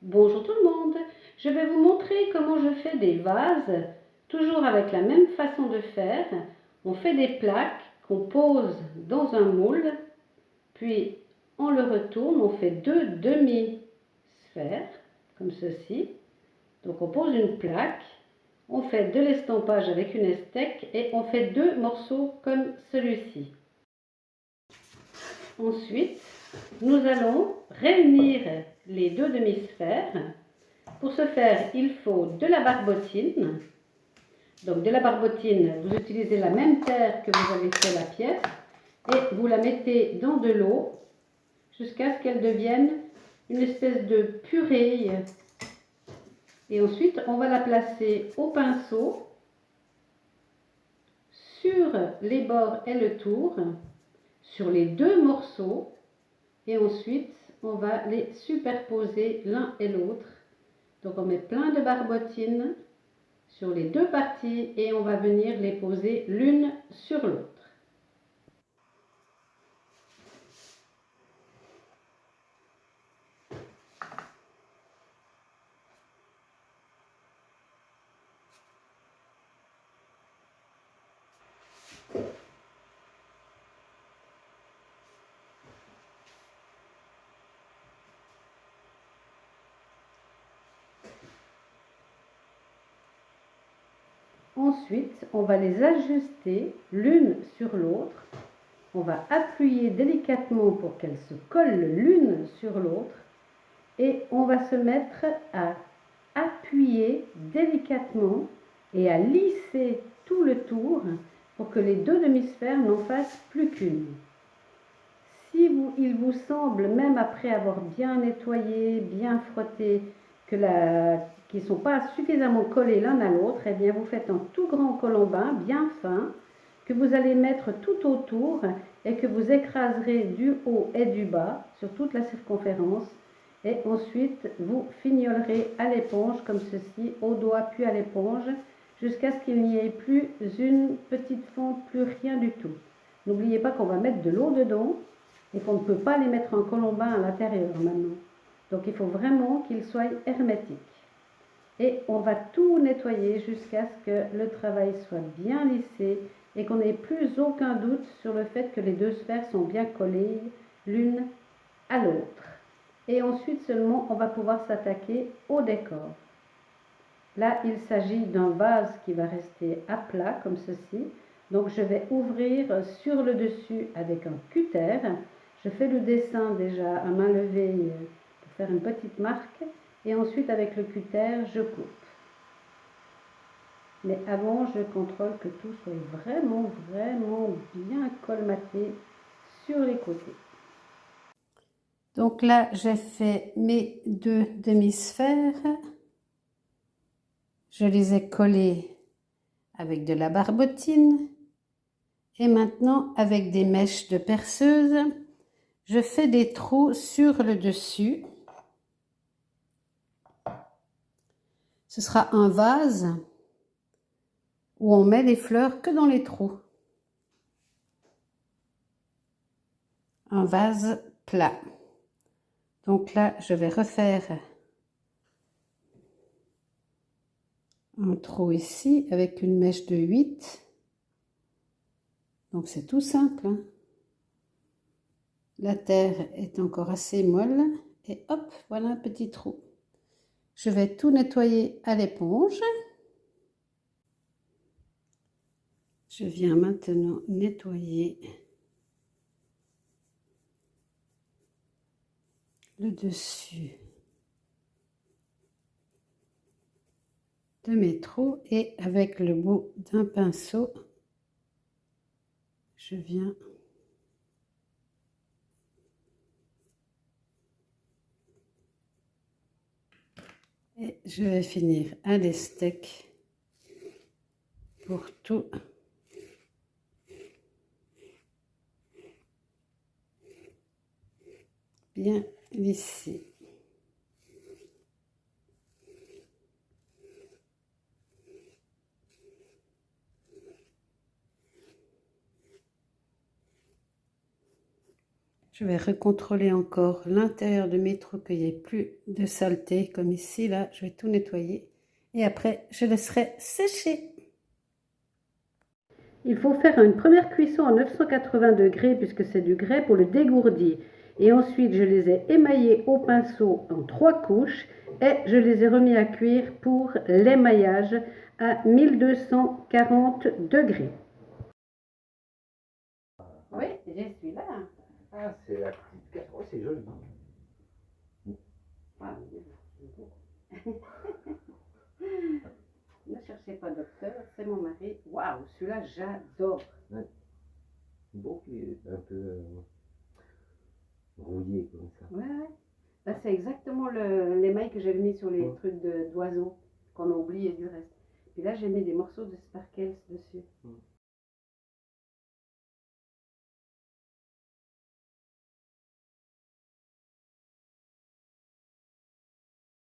Bonjour tout le monde, je vais vous montrer comment je fais des vases, toujours avec la même façon de faire. On fait des plaques qu'on pose dans un moule, puis on le retourne, on fait deux demi-sphères, comme ceci. Donc on pose une plaque, on fait de l'estampage avec une estèque et on fait deux morceaux comme celui-ci. Ensuite, nous allons réunir les deux demi-sphères. Pour ce faire, il faut de la barbotine. Donc de la barbotine, vous utilisez la même terre que vous avez fait la pièce et vous la mettez dans de l'eau jusqu'à ce qu'elle devienne une espèce de purée. Et ensuite, on va la placer au pinceau sur les bords et le tour, sur les deux morceaux. Et ensuite, on va les superposer l'un et l'autre. Donc on met plein de barbotine sur les deux parties et on va venir les poser l'une sur l'autre. Ensuite, on va les ajuster l'une sur l'autre. On va appuyer délicatement pour qu'elles se collent l'une sur l'autre. Et on va se mettre à appuyer délicatement et à lisser tout le tour pour que les deux demi-sphères n'en fassent plus qu'une. Si il vous semble, même après avoir bien nettoyé, bien frotté, qu'ils ne sont pas suffisamment collés l'un à l'autre, eh bien vous faites un tout grand colombin bien fin que vous allez mettre tout autour et que vous écraserez du haut et du bas sur toute la circonférence. Et ensuite, vous fignolerez à l'éponge comme ceci, au doigt puis à l'éponge, jusqu'à ce qu'il n'y ait plus une petite fente, plus rien du tout. N'oubliez pas qu'on va mettre de l'eau dedans et qu'on ne peut pas les mettre en colombin à l'intérieur maintenant. Donc il faut vraiment qu'ils soient hermétiques. Et on va tout nettoyer jusqu'à ce que le travail soit bien lissé et qu'on n'ait plus aucun doute sur le fait que les deux sphères sont bien collées l'une à l'autre. Et ensuite seulement on va pouvoir s'attaquer au décor. Là il s'agit d'un vase qui va rester à plat comme ceci. Donc je vais ouvrir sur le dessus avec un cutter. Je fais le dessin déjà à main levée pour faire une petite marque et ensuite avec le cutter je coupe. Mais avant je contrôle que tout soit vraiment bien colmaté sur les côtés. Donc là j'ai fait mes deux demi-sphères. Je les ai collées avec de la barbotine. Et maintenant avec des mèches de perceuse, je fais des trous sur le dessus. Ce sera un vase où on met les fleurs que dans les trous. Un vase plat. Donc là, je vais refaire un trou ici avec une mèche de 8. Donc c'est tout simple, hein. La terre est encore assez molle et hop, voilà un petit trou. Je vais tout nettoyer à l'éponge. Je viens maintenant nettoyer le dessus de mes trous et avec le bout d'un pinceau, je viens et je vais finir à l'estec pour tout bien lisser. Je vais recontrôler encore l'intérieur de mes trous, qu'il n'y ait plus de saleté comme ici. Là, je vais tout nettoyer et après, je laisserai sécher. Il faut faire une première cuisson à 980 degrés puisque c'est du grès pour le dégourdir. Et ensuite, je les ai émaillés au pinceau en 3 couches et je les ai remis à cuire pour l'émaillage à 1240 degrés. Oui, je suis là. Ah, c'est la petite carte. Oh, c'est joli. Ah, ne cherchez pas docteur, c'est mon mari. Waouh, celui-là, j'adore. Ouais. Beau qui est un peu rouillé comme ça. Ouais, ouais. Là, c'est exactement l'émail que j'avais mis sur les Ouais. trucs d'oiseaux qu'on a oublié du reste. Puis là, j'ai mis des morceaux de sparkles dessus.